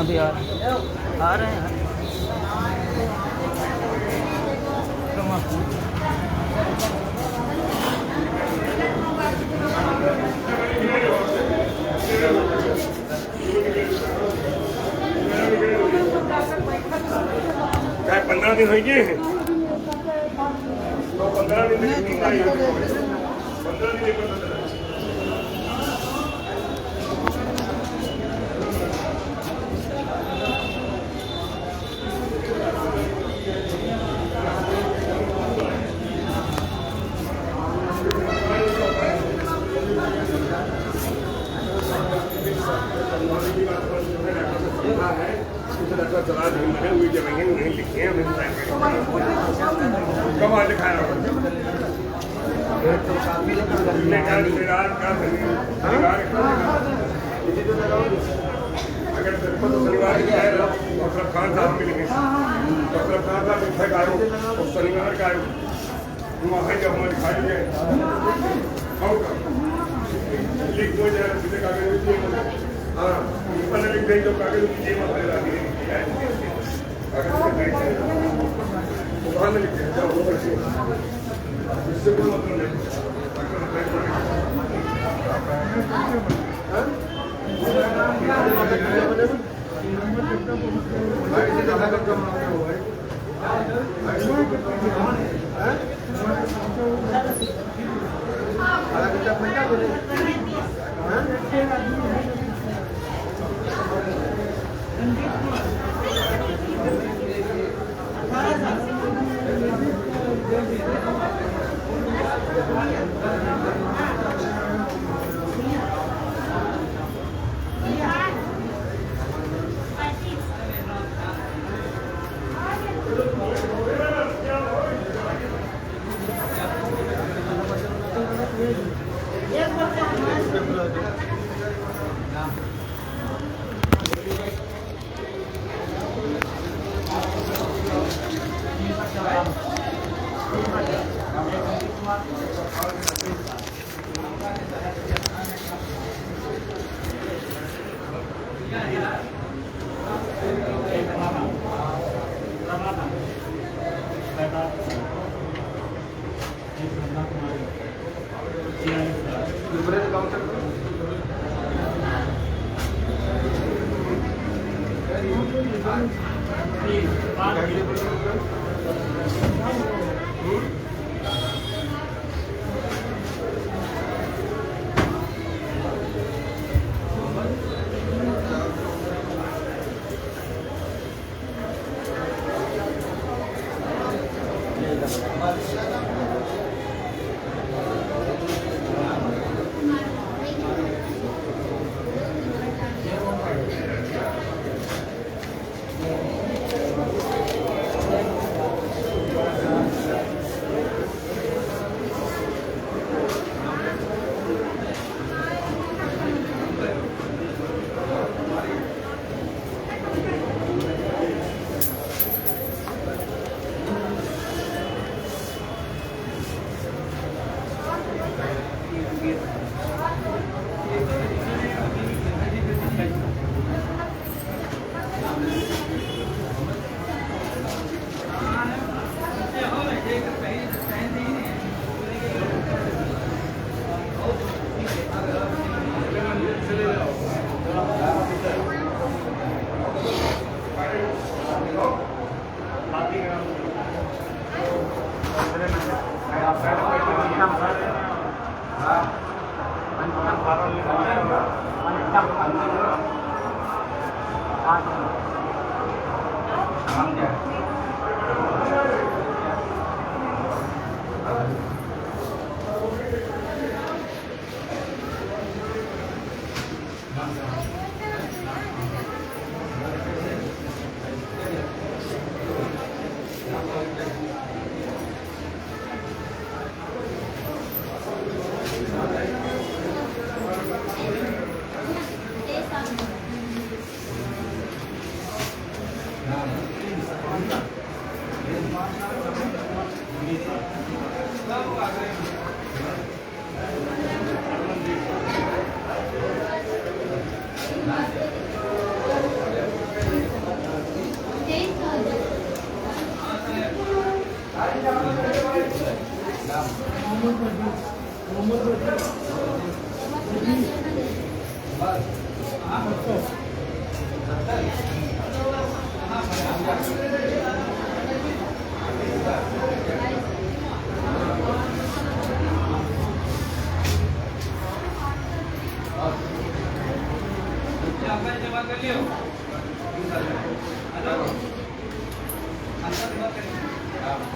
अभी आ रहे हैं क्या 15 दिन होगी तो 15 दिन 15 दिन चला मैंने हुई जब वहीं लिखे हैं कब आज खाया अगर शनिवार खान साहब मिलेंगे खान साहब मिठाई खाए और शनिवार का वहाँ जब हमारे खाएंगे लिख हो जाए सीधे कागज हाँ पहले लिख देंगे तो कागज नीचे हमारे लागे लिख इससे कोई मतलब नहीं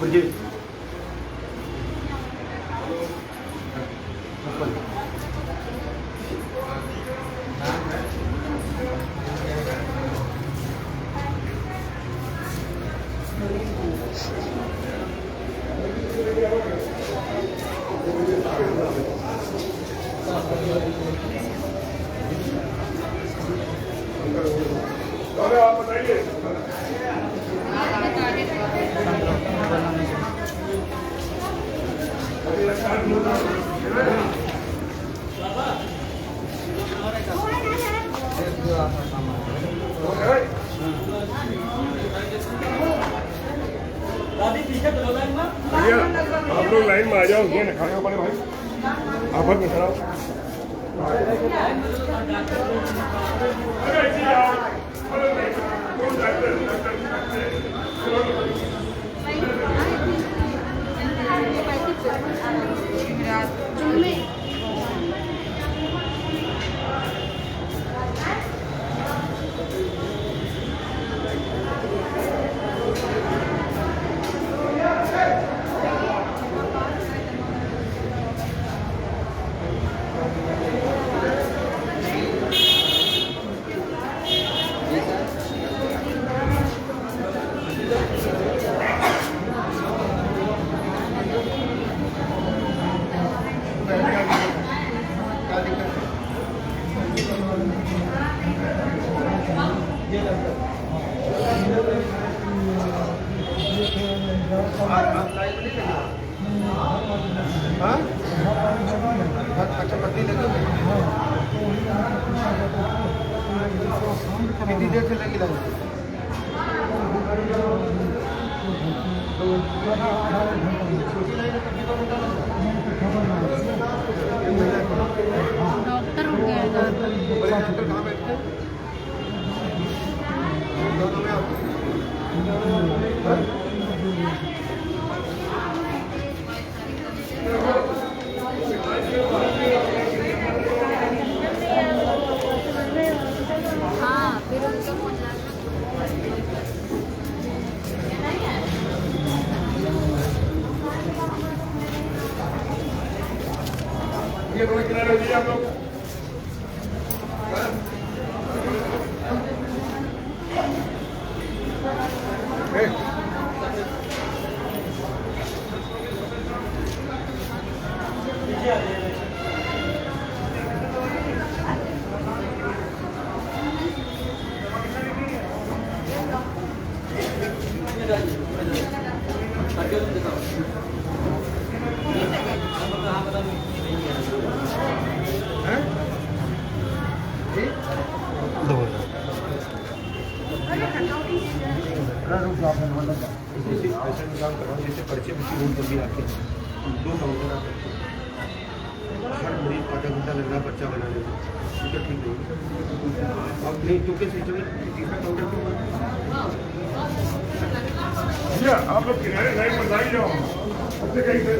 जी अरे आप बताइए भैया आप लोग लाइन में आ जाओ, ये खाने को पड़े भाई, आप में खड़ा अच्छा पत्नी लगी कितनी देर से लगी लाइन डॉक्टर हो गया डॉक्टर कहाँ बैठते हैं दोनों में आप हाँ फिर उनको ये थोड़ा किनारे हो जाइए आप लोग जैसे पर्चे रोड पर भी आते हैं 2 काउंटर आते हैं हर मरीज आधा घंटा लग रहा पर्चा बनाने में तो ठीक नहीं अब नहीं क्योंकि तीसरा काउंटर क्यों भैया आप लोग किनारे लाइन में लाइन जाओ अपने कहीं से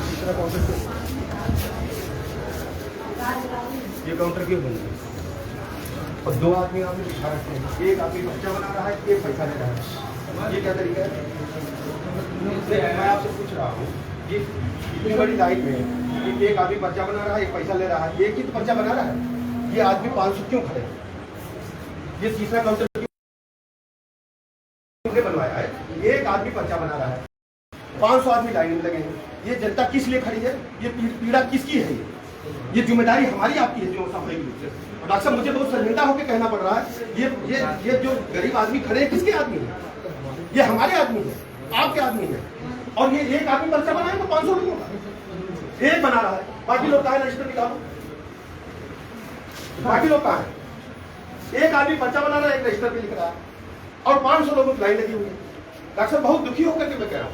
तीसरा काउंटर ये काउंटर क्यों बंद है और 2 आदमी आपने बिठा रखे हैं एक आदमी बच्चा बना रहा है एक पैसा ले रहा है ये क्या तरीका है मैं आपसे पूछ रहा हूँ ये इतनी बड़ी लाइन में एक आदमी बच्चा बना रहा है एक पैसा ले रहा है एक ही तो बच्चा बना रहा है ये आदमी 500 क्यों खड़े ये तीसरा काउंटर बनवाया है एक आदमी बच्चा बना रहा है 500 आदमी लाइन में लगे हैं ये जनता किस लिए खड़ी है ये पीड़ा किसकी है ये जिम्मेदारी हमारी आपकी है जो सामूहिक रूप से डॉक्टर साहब मुझे बहुत शर्मिंदा होकर कहना पड़ रहा है ये जो गरीब आदमी खड़े हैं किसके आदमी है ये हमारे आदमी है आपके आदमी है और ये एक आदमी पर्चा बनाए तो 500 लोगों का एक बना रहा है बाकी लोग कहाँ रजिस्टर निकालो बाकी लोग कहाँ है एक आदमी पर्चा बना रहा है एक रजिस्टर पे लिख रहा है और 500 लोगों की लाइन लगी हुई है डॉक्टर साहब बहुत दुखी होकर के मैं कह रहा हूँ,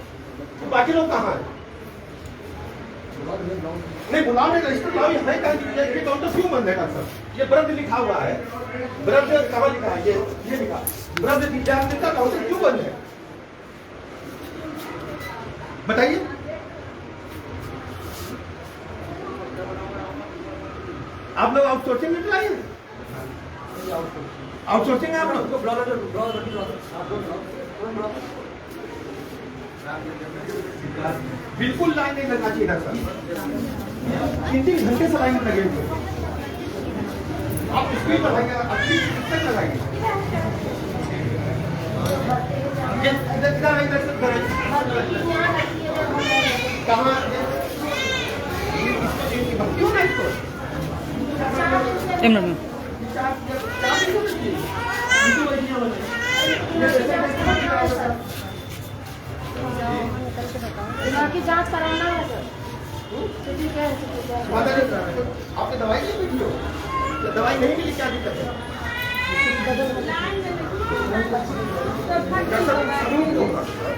तो बाकी लोग कहाँ हैं? नहीं बुलाओ, नहीं रजिस्टर लाओ, ये है कहाँ? ये काउंटर क्यों बंद है डॉक्टर साहब? ये वृद्ध लिखा हुआ है, वृद्ध कहाँ लिखा है? ये लिखा वृद्ध विद्यार्थी का काउंटर क्यों बंद है? बताइए। आप लोग आउटसोर्सिंग में चलाइए, आउटसोर्सिंग है आप लोग। बिल्कुल लाइन नहीं लगना चाहिए डॉक्टर साहब, 3-3 घंटे से लाइन में लगे हुए। आप स्पीड लगाएंगे, अपनी तक लगाएंगे। कहाँ क्यों नहीं इसको? बाकी जांच कराना है सर। आपने दवाई नहीं मिली हो? दवाई नहीं मिली, क्या दिक्कत है?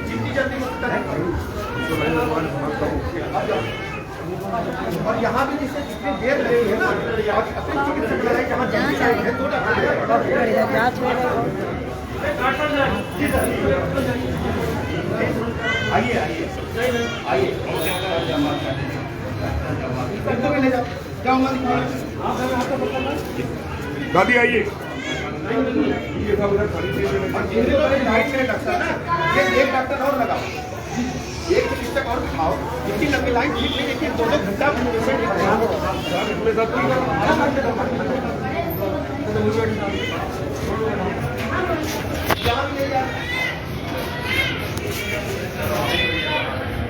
जितनी जल्दी और यहाँ भी जिससे जितनी देर लगेगी है ना, अपनी चिकित्सक लगाए जहाँ जल्दी है, 2 आइए आइए आइए, दादी आइए। एक डॉक्टर और लगाओ, एक चिकित्सक और दिखाओ। इतनी लंबी लाइन ठीक नहीं देखिए, 2-2 घंटा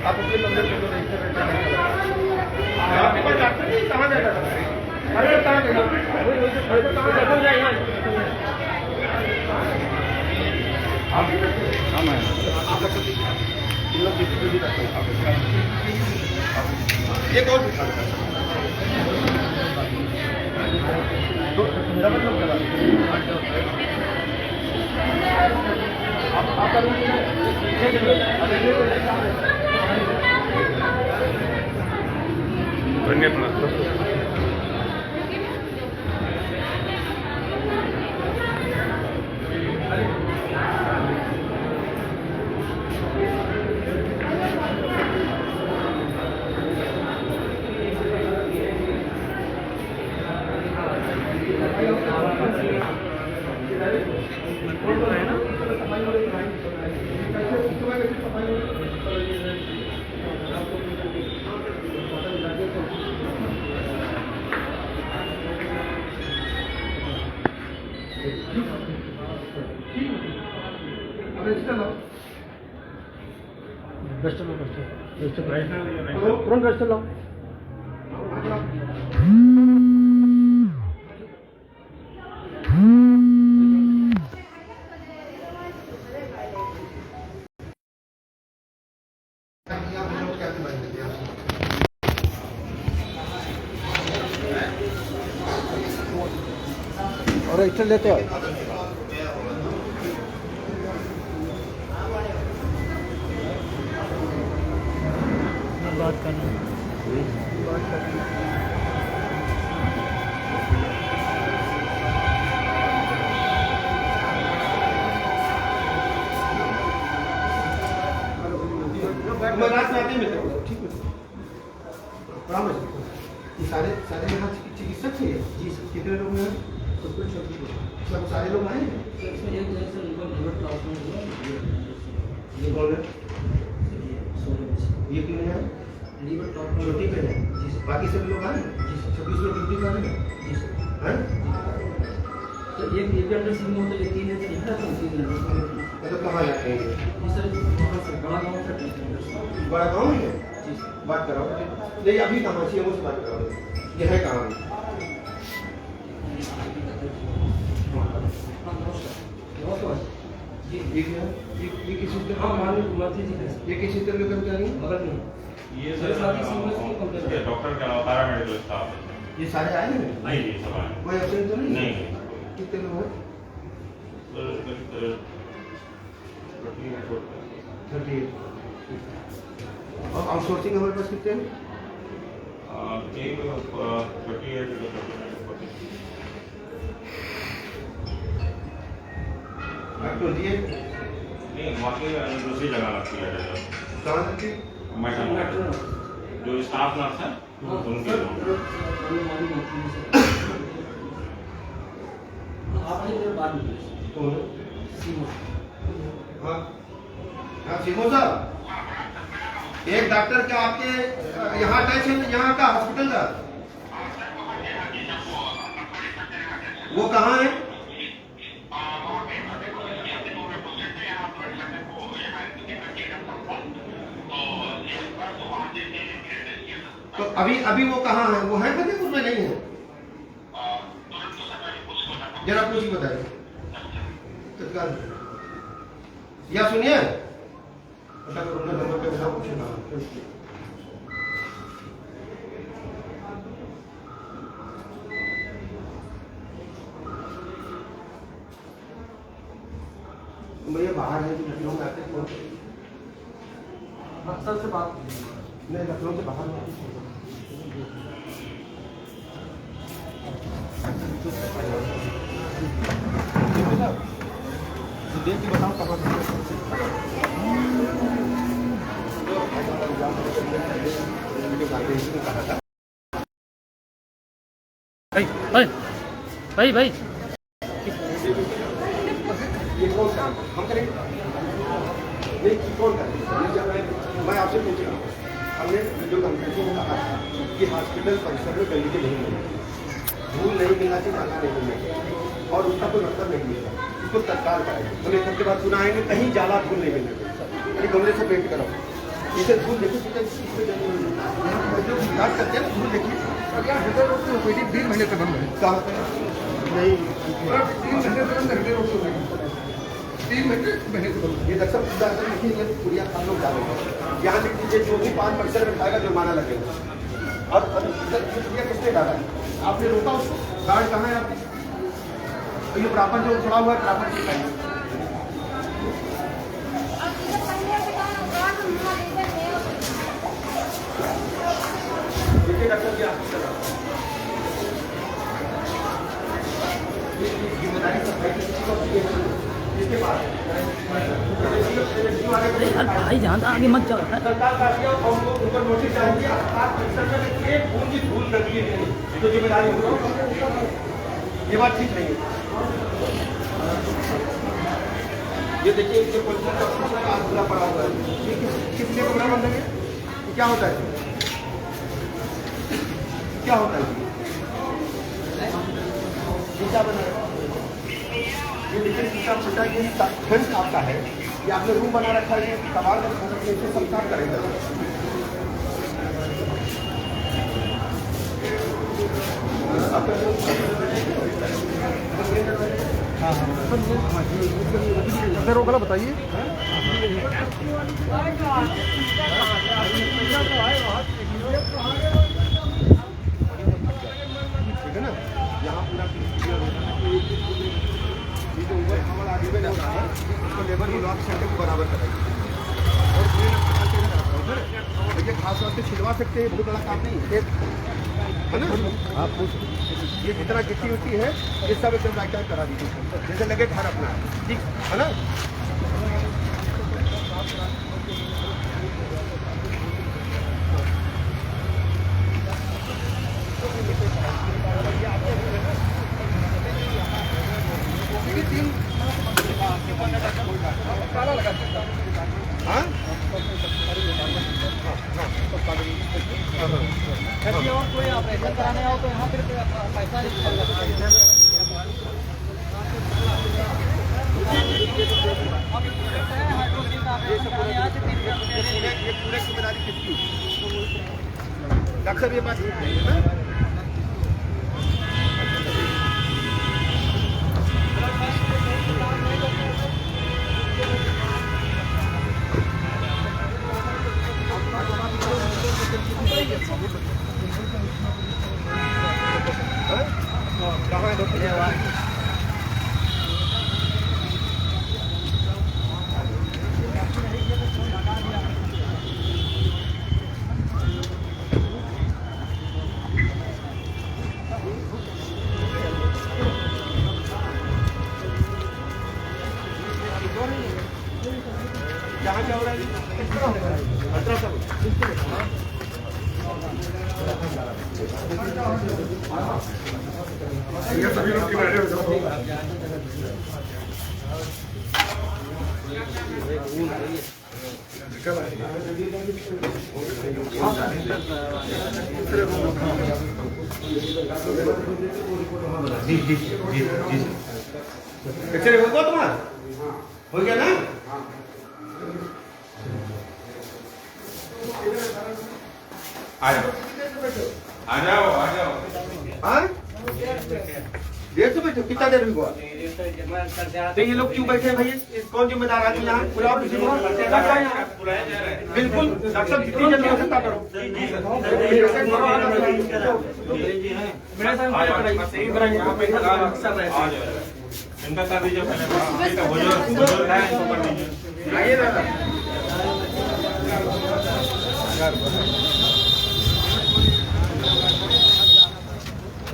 आप अपने मंदिर को डॉक्टर नहीं कहाँ जाता था? अरे कहाँ ये कौन मेरा मतलब और रजिस्टर लेते हो? बात करना मैं रात में आते ही मिलते हैं, ठीक है? ये सारे सारे यहाँ चिकित्सक थे जी? कितने लोग हैं? सब सारे लोग आए हैं? ये कौन है? ये क्यों है? छोटी पे है, बाकी सब लोग आए? 26 लोग ड्यूटी कर रहे हैं। तो ये अंडर सिंह होता है, 3 है मतलब कहाँ जाते हैं? बड़ा गाँव है, बात कराओ। नहीं अभी कहाँ से मुझसे बात कराओ, ये है कहाँ? ये किसी से ये किसी तरह का कर्मचारी मगर नहीं, ये डॉक्टर का पैरामेडिकल स्टाफ है। ये सारे आए हैं? नहीं सब आए कोई अफसर तो नहीं? नहीं। कितने लोग हैं? 38 और आउटसोर्सिंग हमारे पास कितने हैं? एक 48 नहीं, वहाँ की दूसरी जगह लगती है कहाँ लगती है? जो स्टाफ नर्स है उनके हाँ हाँ सीमो साहब, एक डॉक्टर क्या आपके यहाँ अटैच है? यहाँ का हॉस्पिटल का वो कहाँ है? तो अभी वो कहाँ है? वो है फतेहपुर में नहीं है? जरा पूछ के बताइए तत्काल। या सुनिए पता करो ना, नंबर पे बताओ कुछ ना। भैया बाहर है, लखनऊ में आते फोन सर से बात नहीं, लखनऊ से बाहर देख के बताओ कहाँ भाई भाई ये कौन सा हम करेंगे? नहीं कौन करेंगे? मैं आपसे पूछ रहा हूँ, हमने वीडियो कॉन्फ्रेंसिंग में कहा था कि हॉस्पिटल परिसर में गंदगी नहीं मिलेगी, धूल नहीं मिलना चाहिए, नाला नहीं मिलना चाहिए, और उसका कोई मतलब नहीं है। इसको तत्काल कराएंगे। हमने सबके बाद सुना है कि कहीं ज्यादा धूल नहीं मिलेगी, ये गमले से पेंट कराओ। इसे धूल देखिए, याद करते हैं ना, धूल देखिए 3 महीने से बंद है। कहाँ नहीं 3 महीने से बंद है। 3 महीने से बंद। ये दक्षिण पूजा लिखी है, पूरिया खान लोग डालेंगे यहाँ लिख दीजिए, जो भी 5% में खाएगा जुर्माना लगेगा। और इधर पूरिया किसने डाला है? आपने रोका उसको? कार्ड कहाँ है आपके? तो ये प्रॉपर जो खड़ा हुआ है प्रॉपर ठीक है। देखिए डॉक्टर जी, आप जिम्मेदारी सफाई इसके पास भाई ध्यान आगे मत जाओ। सरकार का दिया और उनको नोटिस जारी किया, आप परिसर में एक बूंद की धूल लगी है तो जिम्मेदारी होगी। ये बात ठीक नहीं है। ये देखिए, इसके परिसर का हाथ खुला पड़ा हुआ है। ये किस लिए कमरा बंद है? क्या होता है? क्या होता है? शीशा बना है। ये देखिए शीशा फटा है, ये फ्रंट आपका है, ये आपने रूम बना रखा है, ये सवाल का इसे सब काम करेंगे। हाँ रोकला बताइए। ठीक है ना, यहाँ पूरा ये जो ऊपर हमारा आगे में जाता है उसको लेबर की लॉक सेंटर को बराबर कराइए। और देखिए खास तौर से छिलवा सकते हैं, बहुत बड़ा काम नहीं है ना। आप ये जितना गिट्टी उट्टी है ये सब एकदम राइट करा दीजिए, जैसे लगे घर अपना है, ठीक है ना। कभी और कोई ऑपरेशन कराने आओ तो यहाँ फिर पैसा नहीं चल रहा ये पूरे जिम्मेदारी किसकी? डॉक्टर साहब ये बात ठीक नहीं है ना। कहाँ है डॉक्टर? ये सभी लोग किनारे हो जाओ। जी जी जी जी एक्सरे हो गया तुम्हारा? हो गया ना? आ जाओ आ जाओ आ जाओ। हाँ? देर से बैठे कितना देर हुआ? तो ये लोग क्यों बैठे हैं भैया? कौन जिम्मेदार आदमी यहाँ? पूरा ऑफिस बिल्कुल डॉक्टर साहब जितनी जल्दी हो सकता करो। इनका कर दीजिए पहले। बुजुर्ग है इनको कर दीजिए। आइए दादा।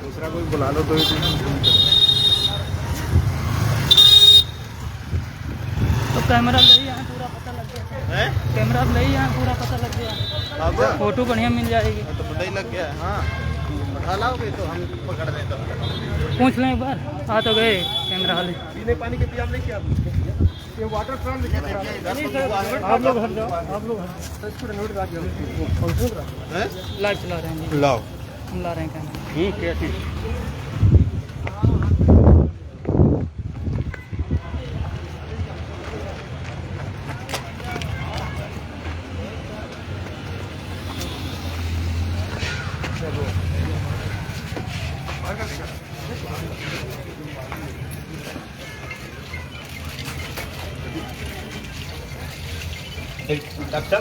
दूसरा कोई बुला लो तो कैमरा ले यहाँ पूरा पता लग गया। कैमरा ले यहाँ पूरा पता लग गया। फोटो बढ़िया मिल जाएगी। तो पता ही लग गया। हाँ उठा लाओगे तो हम पकड़ दें तो पूछ लें एक बार। आ तो गए कैमरा वाले। पीने पानी के इंतजाम नहीं किया ये वाटर प्लांट आप लोग हट जाओ। आप लोग लाइव चला रहे हैं। लाओ हम ला रहे हैं कैमरा। क्या ठीक। डॉक्टर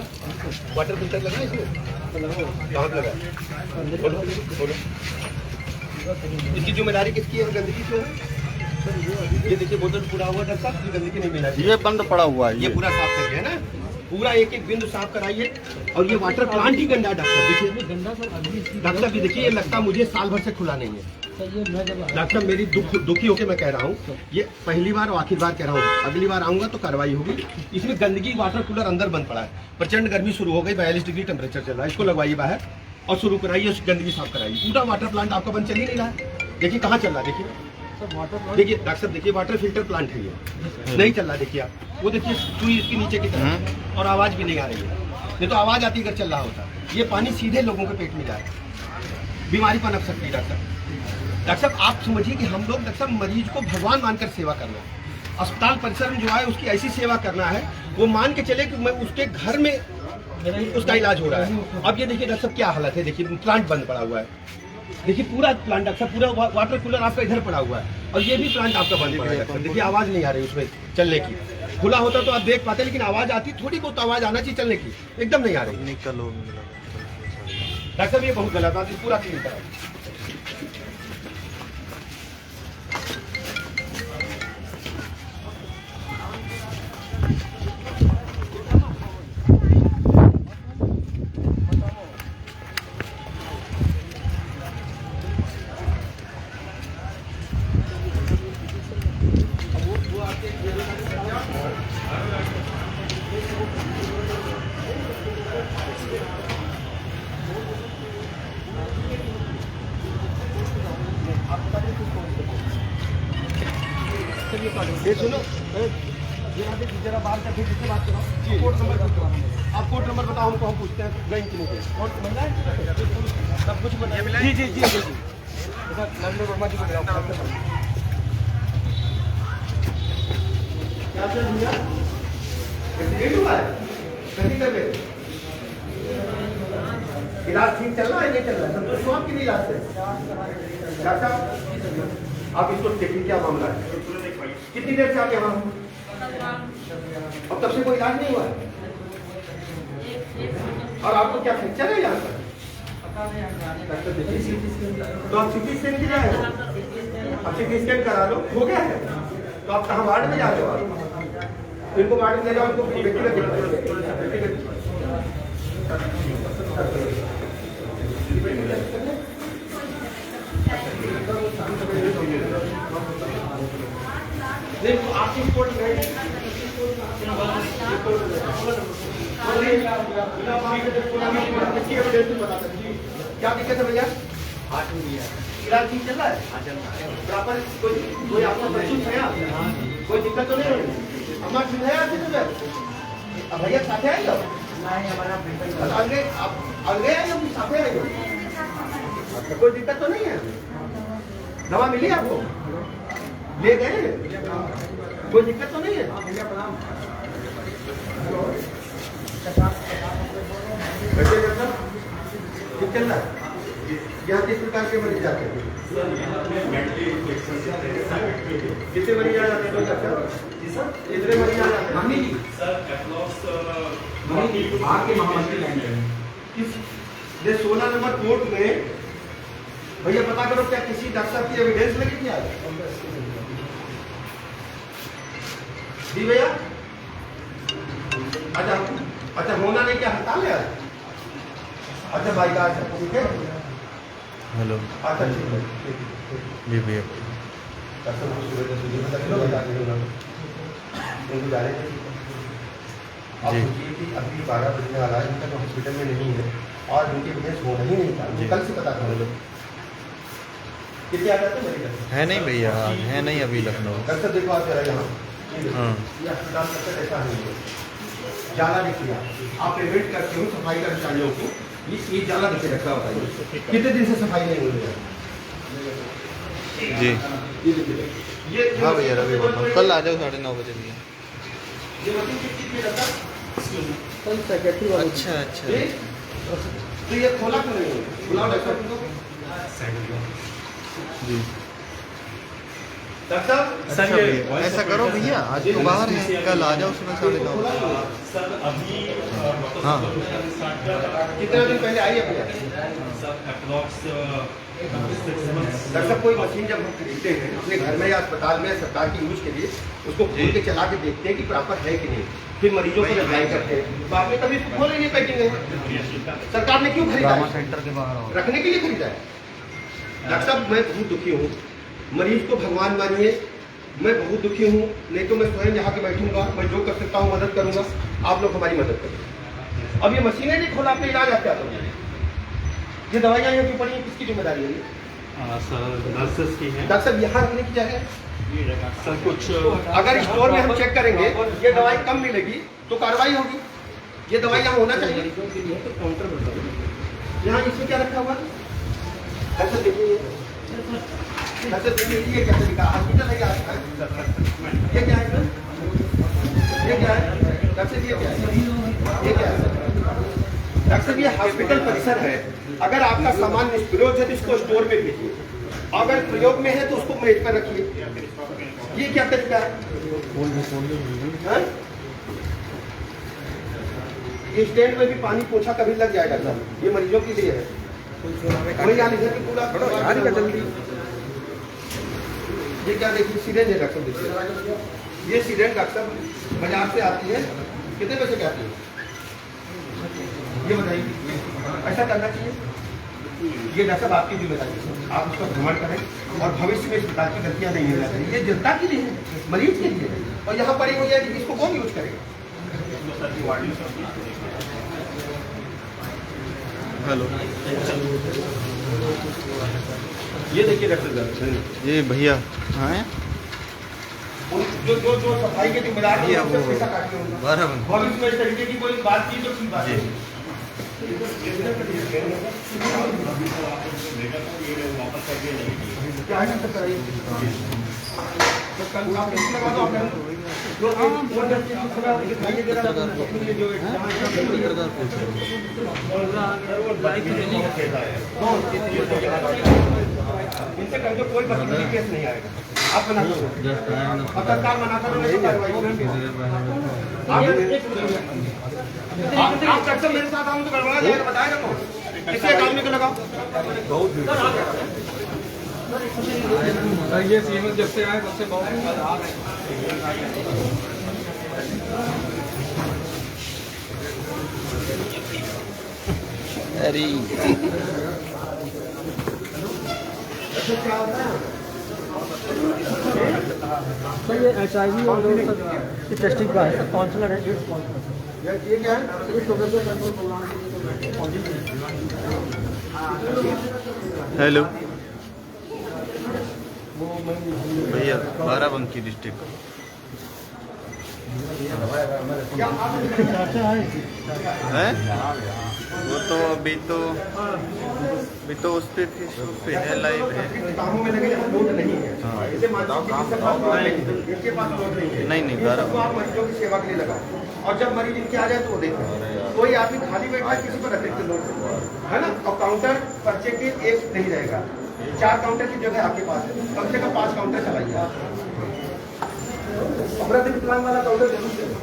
वाटर फिल्टर लगा इसमें? कहाँ पे लगा? बोलो बोलो। इसकी जिम्मेदारी किसकी है? गंदगी क्यों है? ये देखिए बोतल पूरा हुआ डॉक्टर साहब, ये गंदगी नहीं मिला। ये बंद पड़ा हुआ है। ये पूरा साफ करके है ना, पूरा एक एक बिंदु साफ कराइए। और ये वाटर प्लांट ही गंदा डॉक्टर देखिए। डॉक्टर साहब ये देखिए, ये लगता मुझे साल भर से खुला नहीं है। डॉक्टर मेरी दुखी होकर मैं कह रहा हूँ, ये पहली बार और आखिरी बार कह रहा हूँ, अगली बार आऊंगा तो कार्रवाई होगी। इसमें गंदगी, वाटर कूलर अंदर बंद पड़ा है, प्रचंड गर्मी शुरू हो गई, 42 डिग्री टेम्परेचर चल रहा है। इसको लगवाइए बाहर और शुरू कराइए, उस गंदगी साफ कराइए। पूरा वाटर प्लांट आपका बंद चल ही नहीं रहा है। देखिए कहाँ चल रहा है, देखिए डॉक्टर साहब देखिए, वाटर फिल्टर प्लांट है ये, नहीं चल रहा। देखिए आप वो देखिए सुई इसके नीचे की तरफ, और आवाज भी नहीं आ रही है। नहीं तो आवाज आती अगर चल रहा होता। ये पानी सीधे लोगों के पेट में जाए, बीमारी पनप सकती है। डॉक्टर साहब आप समझिए कि हम लोग डॉक्टर साहब मरीज को भगवान मानकर सेवा करना है। अस्पताल परिसर में जो आए उसकी ऐसी सेवा करना है, वो मान के चले कि मैं उसके घर में उसका इलाज हो रहा है। अब ये देखिए डॉक्टर साहब क्या हालत है, देखिए प्लांट बंद पड़ा हुआ है। देखिए पूरा प्लांट डॉक्टर साहब, पूरा वाटर कूलर आपका इधर पड़ा हुआ है, और ये भी प्लांट आपका बंद पड़ा है। देखिए आवाज नहीं आ रही उसमें चलने की। खुला होता तो आप देख पाते, लेकिन आवाज आती, थोड़ी बहुत आवाज आना चाहिए चलने की, एकदम नहीं आ रही। डॉक्टर साहब ये बहुत गलत बात, पूरा क्लीन करा। ये सुनो, ये जरा बाहर का फिर किससे बात करो। कोड नंबर बताओ, आप कोड नंबर बताओ हमको, हम पूछते हैं गए कि नहीं गए। कोड नंबर सब कुछ बताइए। जी जी जी जी नंबर वर्मा जी को बताओ। क्या चल भैया, एक्सीडेंट हुआ है? कहीं कर गए? इलाज ठीक चल रहा है, नहीं चल रहा है? संतोष को आपकी इलाज से डॉक्टर आप इसको देखिए क्या मामला है। कितनी देर से आप यहाँ? अब तब से कोई इलाज नहीं हुआ है? और आपको क्या फ्रैक्चर है यहाँ पर? तो आप सीटी स्कैन की जाए, आप सीटी स्कैन करा लो, हो गया है तो आप कहाँ वार्ड में जा रहे हो? इनको वार्ड में ले जाओ, इनको व्यक्तिगत आपकी रिपोर्ट क्या दिक्कत है भैया? इलाज ठीक चल रहा है? प्रॉपर कोई आपका महसूस है? कोई दिक्कत तो नहीं हो रही? अम्मा ठीक है आपकी तबीयत? अब भैया साथे आए हो? अलगे आप अलगे आए हो कि साथे आए हो? कोई दिक्कत तो नहीं है? दवा मिली आपको? ले गए? कोई दिक्कत तो नहीं है? ठीक चल रहा है? यहाँ किस प्रकार के मरीज आते हैं? कितने मरीज आ जाते हैं? कितने मरीज आ जाते हैं? आपके महामंत्री लाइन में ये 16 नंबर कोर्ट में भैया पता करो क्या किसी डॉक्टर साहब की एविडेंस लगी थी आज? जी भैया? अच्छा होना नहीं, क्या हड़ताल है आज? अच्छा भाई का ठीक है। हेलो अच्छा ठीक है जी भैया अब सोचिए कि अभी 12 बजने वाला है, इनका हॉस्पिटल में नहीं है और उनकी एविडेंस होना ही नहीं था। कल से पता था कितने आ जाते मरीज है नहीं भैया, है नहीं अभी लखनऊ। कल से देखो आप जरा यहाँ हाँ ये अस्पताल का ऐसा नहीं है। जाला देखिए आप पेमेंट करते हो सफाई कर्मचारियों को, ये जाला देखे रखा होता है। कितने दिन से सफाई नहीं हो रही है? जी ये देखिए ये हाँ भैया रवि बोल रहा हूँ, कल आ जाओ 9:30 बजे भैया। ये मशीन किस चीज में रखा? कल सेक्रेटरी वाले अच्छा अच्छा ये तो ये खोला क्यों नहीं? बुलाओ डॉक्टर को। जी डॉक्टर अच्छा भैया ऐसा करो भैया, आज तो बाहर है, कल आ जाओ सुबह 9:30 हाँ कितने दिन पहले आई है भैया? डॉक्टर साहब कोई मशीन जब हम खरीदते हैं अपने घर में या अस्पताल में सरकार की यूज के लिए, उसको खोल के चला के देखते हैं कि प्रॉपर है कि नहीं, फिर मरीजों को अप्लाई करते हैं। तो आपने कभी इसको खोले नहीं पैकिंग है? सरकार ने क्यों खरीदा है? सेंटर के बाहर रखने के लिए खरीदा है। डॉक्टर साहब मैं बहुत दुखी हूँ, मरीज को भगवान मानिए, मैं बहुत दुखी हूँ। नहीं तो मैं स्वयं यहाँ के बैठूंगा, मैं जो कर सकता हूँ मदद करूंगा, आप लोग हमारी मदद करें। अब ये मशीनें नहीं खोला, आपने इलाज आप क्या करोगे? ये दवाइयाँ यहाँ क्यों पड़ी हैं, किसकी जिम्मेदारी है ये? सर नर्सेस की है डॉक्टर साहब यहाँ रखने की जगह है। सर कुछ अगर स्टोर में हम चेक करेंगे ये दवाई कम मिलेगी तो कार्रवाई होगी। ये दवाई यहाँ होना चाहिए। यहाँ इसमें क्या रखा हुआ है? डॉक्टर देखिए, डॉक्टर देखिए ये कैसे लिखा? हॉस्पिटल है क्या? ये क्या है? ये क्या है? डॉक्टर ये क्या है? ये क्या है? डॉक्टर ये हॉस्पिटल परिसर है। अगर आपका सामान निष्प्रयोग है तो इसको स्टोर में भेजिए, अगर प्रयोग में है तो उसको मेज पर रखिए। ये क्या तरीका है? हाँ? ये स्टैंड में भी पानी पोछा कभी लग जाएगा सर, ये मरीजों के लिए है। वही यहाँ लिखा कि पूरा जल्दी। ये क्या देखिए सिरेंज है डॉक्टर, देखिए ये सिरेंज डॉक्टर बाजार से आती है, कितने पैसे की आती है ये बताइए? ऐसा करना चाहिए। ये डॉक्टर आपकी जिम्मेदारी है, आप उसका भ्रमण करें और भविष्य में इस प्रकार की गलतियां नहीं होना चाहिए। ये जनता के लिए है, मरीज के लिए है, और यहाँ पड़ी हुई है कि इसको कौन यूज करेगा? हेलो ये देखिए डॉक्टर ये भैया हाँ जो जो जो सफाई के जिम्मेदार हैं ये उनसे वो पैसा काटने होगा। बराबर भविष्य में इस तरीके की कोई बात की तो ठीक बात है। क्या है डॉक्टर कराइए? तो कल आप कैसे लगा दो आपने? जो दिखाइए जरा अपने लिए जो इनसे कर दो, कोई बदतमीजी केस नहीं आएगा। आप मना करो, अब सरकार मना करो नहीं तो कार्रवाई होगी। आप डॉक्टर मेरे साथ आऊँ तो गड़बड़ा जाएगा, बताएगा कौन? किसी एक आदमी को लगाओ। ये सीएम जब से आए तब से बहुत अरे सर ये HIV और टेस्टिंग का है, काउंसलर है, ये क्या है? हेलो भैया, बाराबंकी डिस्ट्रिक्ट। है वो तो अभी तो उस पे फेसबुक पे है, लाइव है। कामों में लगे लोड नहीं है। इसे मानसिक चिकित्सक पास लोड नहीं है, इनके पास लोड नहीं है। नहीं ये सब आप मरीजों की सेवा के लिए लगाओ, और जब मरीज इनके आ जाए तो वो देखें। कोई आदमी खाली बैठा है, किसी पर अतिरिक्त लोड है ना। और काउंटर पर्चे के एक नहीं रहेगा, 4 काउंटर की जगह आपके पास है, कम से कम 5 काउंटर चलाइए आप। अमृत विकलांग वाला काउंटर जरूर देना।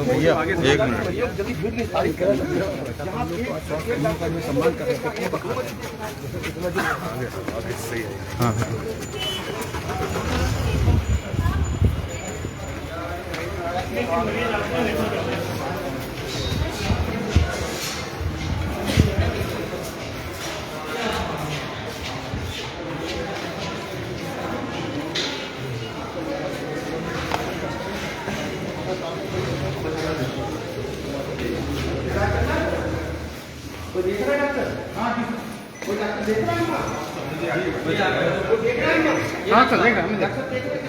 भैया 1 मिनट। जल्दी भीड़ की तारीफ करें। सम्मान कर हाँ कोई देख रहा है डॉक्टर? हाँ कोई डॉक्टर देख रहा है? हाँ चलेगा। डॉक्टर देख रहे हैं।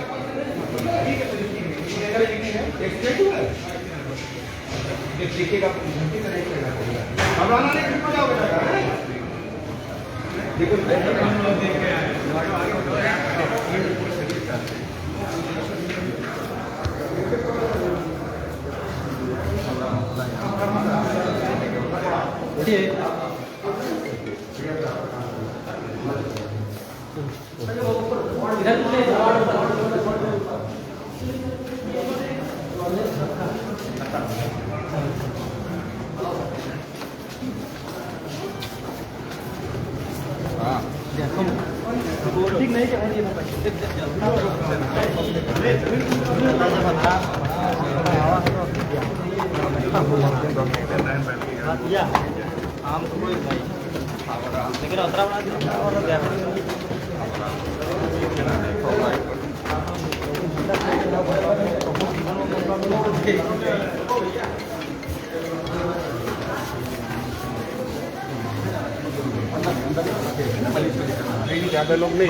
देखिएगा घबराना नहीं, फिर मजा होगा। देखो ठीक नहीं आम तो कोई भाई लेकिन उतरा बना दिया और ज्यादा लोग नहीं।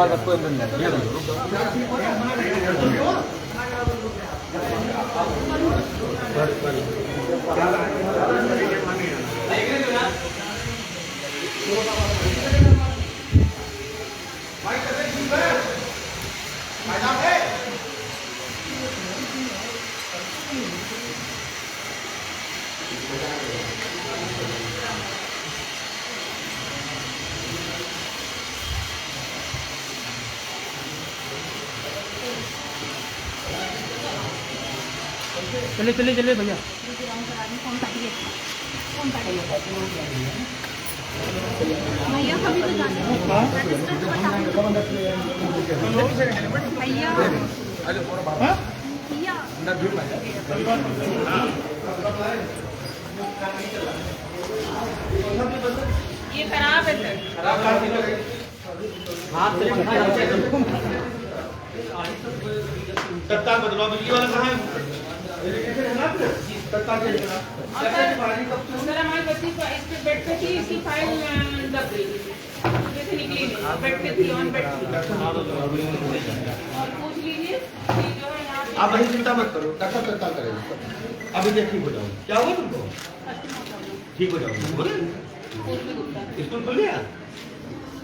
चले चले चले भैया। भैया कभी तो जाने भैया ये खराब है सर। तत्काल बदलाव बिजली वाला कहाँ है? सर हमारी बच्ची इस पे बेड पे थी, इसकी फाइल दब गई जैसे निकली नहीं, बेड पे थी, ऑन बेड थी। और पूछ लीजिए कि जो है यहाँ आप वही चिंता मत करो, डॉक्टर तत्काल करेंगे। अभी देख ठीक हो जाओ। क्या हुआ तुमको? ठीक हो जाओगे। स्कूल खुल गया,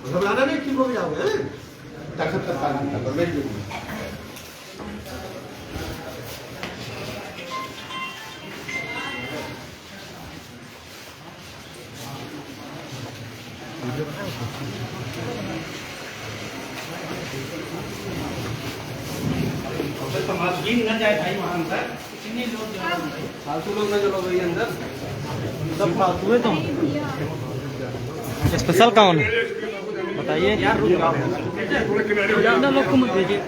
घबराना नहीं, ठीक हो जाओगे। डॉक्टर तत्काल करो, मेरी ड्यूटी। गिन न जाए भाई वहाँ अंदर कितने लोग फालतू लोग न चलो भाई अंदर सब फालतू है। तो स्पेशल कौन बताइए, ज़्यादा लोग को मत भेजिए।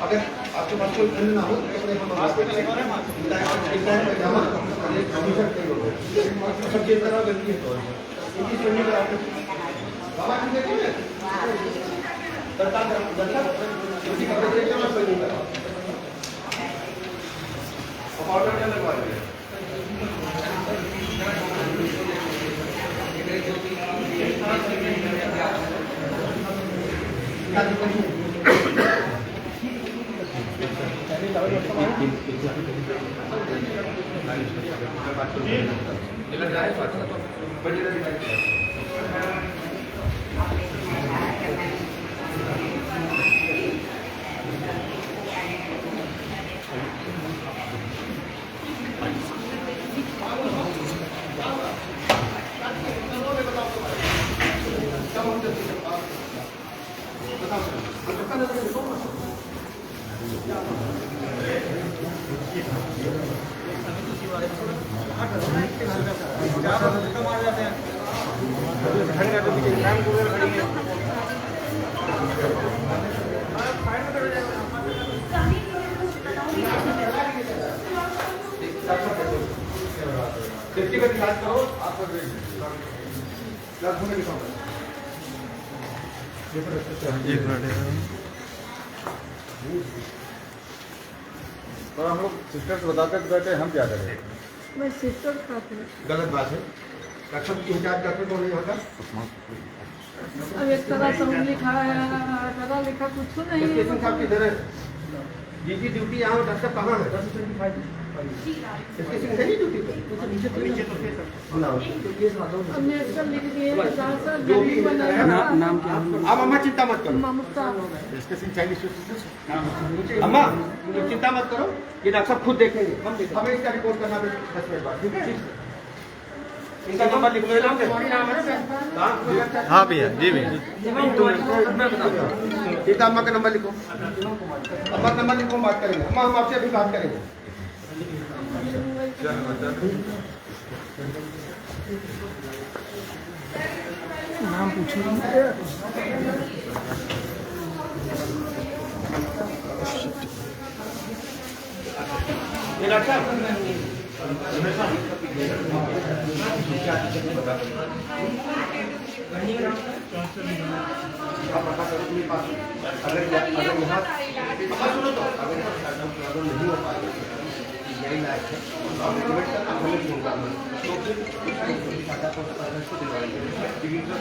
अगर आपके पास कोई ठंड ना हो तो अपने हम सब चीज करा गलती है इनकी सुनने का बाबा ठीक है दरता इसी का प्रोजेक्ट में सुनने का अब ऑर्डर क्या लगवा रहे हैं व्यक्तिगत इलाज करो आपको और हम लोग सिस्टर्स बताते बैठे हम क्या करें? मैं सिस्टर खाते हैं। गलत बात है डॉक्टर की इंचार्ज डॉक्टर कौन है यहाँ का अब एक तरह से हम लिखा है, पढ़ा लिखा कुछ नहीं है। स्टेशन साहब किधर है जीपी ड्यूटी यहाँ डॉक्टर कहाँ है स्टेशन है ड्यूटी पे अब मेडिकल लिख दिए, जो भी नाम क्या है? आप अम्मा चिंता मत करो ममता अम्मा चिंता मत करो ये डॉक्टर साहब खुद देखेंगे हमें इसका रिपोर्ट करना 10 मिनट बाद ठीक है इनका नंबर लिख लो हाँ भैया, जी भैया। सीता अम्मा का नंबर लिखो अम्मा का नंबर लिखो बात करेंगे अम्मा हम आपसे अभी बात करेंगे नाम पूछिए। ये डॉक्टर साहब अगर यहाँ सुनो तो अगर नहीं हो पाएगा यही लायक है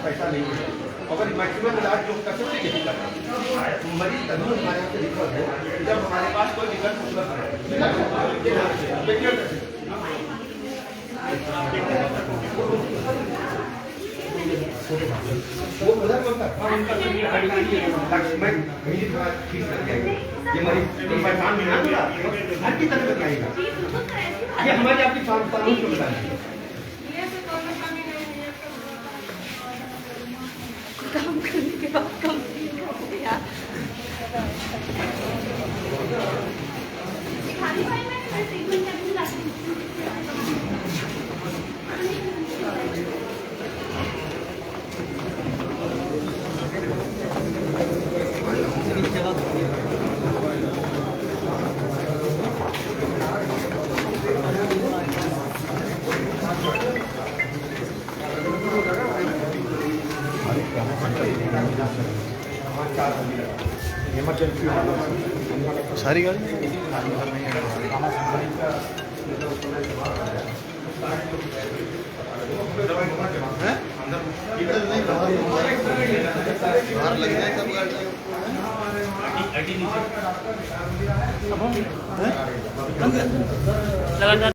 पैसा नहीं है अगर मैक्सिमम इलाज जो कर सकते नहीं करना मरीज तभी हमारे यहाँ से रिकवर है जब हमारे पास कोई विकल्प उपलब्ध है वो उधर बनता मैं ठीक कर जाएंगे ये मरीज परेशान भी ना होगा हर की तरह बताएगा ये हमारी आपकी कानून को बताएंगे काम करने के बाद कम यार सारी गाड़ी बाहर लग जाए सब गाड़ी लगातार